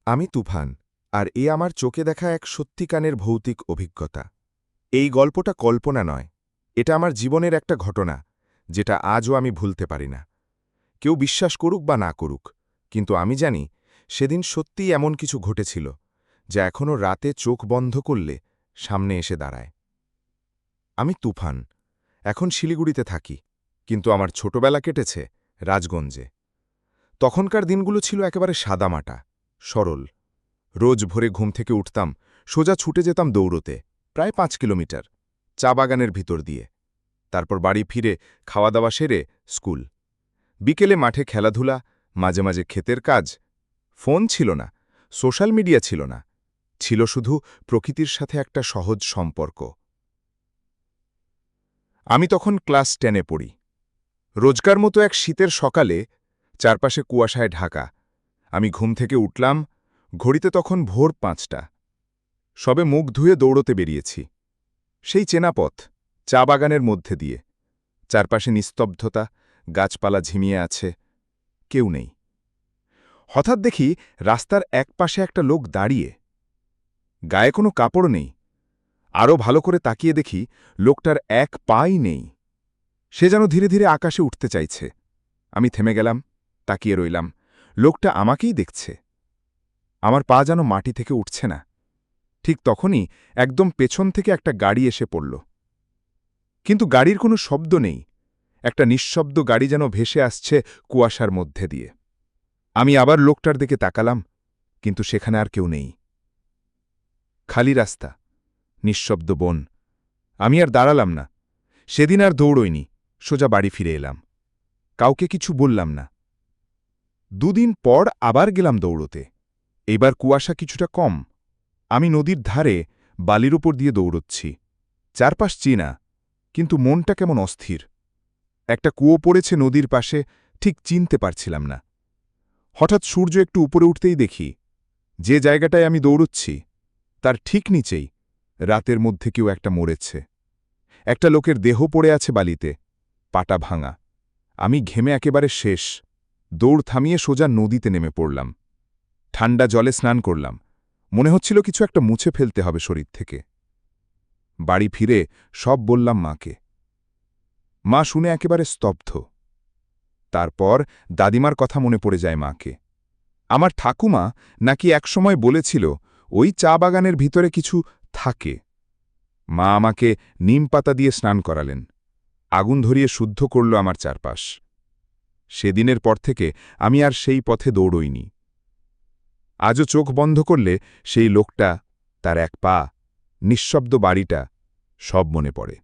আমি তুফান, আর এ আমার চোখে দেখা এক সত্যিকারের ভৌতিক অভিজ্ঞতা। এই গল্পটা কল্পনা নয়, এটা আমার জীবনের একটা ঘটনা, যেটা আজও আমি ভুলতে পারি না। কেউ বিশ্বাস করুক বা না করুক, কিন্তু আমি জানি সেদিন সত্যিই এমন কিছু ঘটেছিল, যা এখনও রাতে চোখ বন্ধ করলে সামনে এসে দাঁড়ায়। আমি তুফান, এখন শিলিগুড়িতে থাকি, কিন্তু আমার ছোটবেলা কেটেছে রাজগঞ্জে। তখনকার দিনগুলো ছিল একেবারে সাদামাটা, সরল। রোজ ভোরে ঘুম থেকে উঠতাম, সোজা ছুটে যেতাম দৌড়তে, প্রায় ৫ কিলোমিটার, চা বাগানের ভিতর দিয়ে। তারপর বাড়ি ফিরে খাওয়া দাওয়া সেরে স্কুল। বিকেলে মাঠে খেলাধুলা, মাঝে মাঝে ক্ষেতের কাজ। ফোন ছিল না, সোশ্যাল মিডিয়া ছিল না, ছিল শুধু প্রকৃতির সাথে একটা সহজ সম্পর্ক। আমি তখন ক্লাস 10-এ পড়ি। রোজকার মতো এক শীতের সকালে, চারপাশে কুয়াশায় ঢাকা। আমি ঘুম থেকে উঠলাম, ঘড়িতে তখন ভোর ৫টা। সবে মুখ ধুয়ে দৌড়তে বেরিয়েছি। সেই চেনা পথ, চা বাগানের মধ্যে দিয়ে। চারপাশে নিস্তব্ধতা, গাছপালা ঝিমিয়ে আছে, কেউ নেই। হঠাৎ দেখি রাস্তার এক পাশে একটা লোক দাঁড়িয়ে। গায়ে কোনো কাপড় নেই। আরও ভালো করে তাকিয়ে দেখি লোকটার এক পাই নেই। সে যেন ধীরে ধীরে আকাশে উঠতে চাইছে। আমি থেমে গেলাম, তাকিয়ে রইলাম। লোকটা আমাকেই দেখছে। আমার পা যেন মাটি থেকে উঠছে না। ঠিক তখনই একদম পেছন থেকে একটা গাড়ি এসে পড়ল। কিন্তু গাড়ির কোনো শব্দ নেই। একটা নিঃশব্দ গাড়ি যেন ভেসে আসছে কুয়াশার মধ্যে দিয়ে। আমি আবার লোকটার দিকে তাকালাম, কিন্তু সেখানে আর কেউ নেই। খালি রাস্তা, নিঃশব্দ বন। আমি আর দাঁড়ালাম না। সেদিন আর দৌড়ইনি, সোজা বাড়ি ফিরে এলাম। কাউকে কিছু বললাম না। ২ দিন পর আবার গেলাম দৌড়তে। এবার কুয়াশা কিছুটা কম। আমি নদীর ধারে বালির উপর দিয়ে দৌড়চ্ছি। চারপাশ চেনা, কিন্তু মনটা কেমন অস্থির। একটা কুয়ো পড়েছে নদীর পাশে, ঠিক চিনতে পারছিলাম না। হঠাৎ সূর্য একটু উপরে উঠতেই দেখি, যে জায়গাটায় আমি দৌড়চ্ছি তার ঠিক নিচেই রাতের মধ্যে কেউ একটা মরেছে। একটা লোকের দেহ পড়ে আছে বালিতে, পাটা ভাঙা। আমি ঘেমে একেবারে শেষ। দৌড় থামিয়ে সোজা নদীতে নেমে পড়লাম। ঠান্ডা জলে স্নান করলাম। মনে হচ্ছিল কিছু একটা মুছে ফেলতে হবে শরীর থেকে। বাড়ি ফিরে সব বললাম মাকে। মা শুনে একেবারে স্তব্ধ। তারপর দাদিমার কথা মনে পড়ে যায় মাকে। আমার ঠাকুমা নাকি একসময় বলেছিল ওই চা বাগানের ভিতরে কিছু থাকে। মা আমাকে নিম পাতা দিয়ে স্নান করালেন। আগুন ধরিয়ে শুদ্ধ করল আমার চারপাশ। সেদিনের পর থেকে আমি আর সেই পথে দৌড়ইনি। আজও চোখ বন্ধ করলে সেই লোকটা, তার এক পা, নিঃশব্দ বাড়িটা, সব মনে পড়ে।